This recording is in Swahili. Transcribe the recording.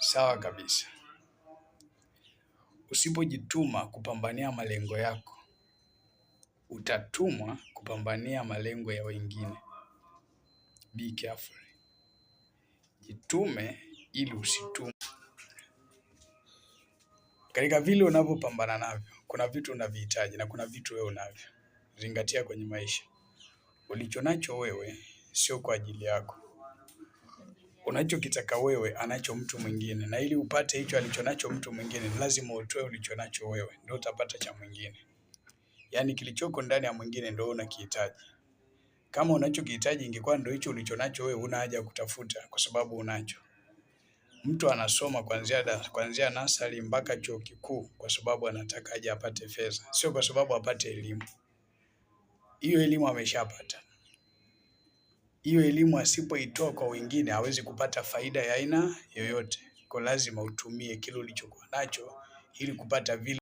Sawa kabisa. Usipojituma kupambania malengo yako, utatumwa kupambania malengo ya wengine. Be careful. Jitume ili usitumwe. Katika vile unavyopambana navyo, kuna vitu unavihitaji na kuna vitu wewe unavyo. Zingatia kwenye maisha. Ulichonacho wewe sio kwa ajili yako. Unachokitaka wewe anacho mtu mwingine, na ili upate hicho alichonacho mtu mwingine lazima utoe ulichonacho wewe, ndio utapata cha mwingine. Yaani kilichoko ndani ya mwingine ndio unakihitaji. Kama unachokihitaji ingekuwa ndio hicho ulichonacho wewe, huna haja ya kutafuta kwa sababu unacho. Mtu anasoma kuanzia nasari mpaka chuo kikuu kwa sababu anataka aje apate fedha, sio kwa sababu apate elimu. Hiyo elimu ameshapata. Hiyo elimu asipoitoa kwa wengine hawezi kupata faida ya aina yoyote. Kwa lazima utumie kile ulichokuwa nacho ili kupata vile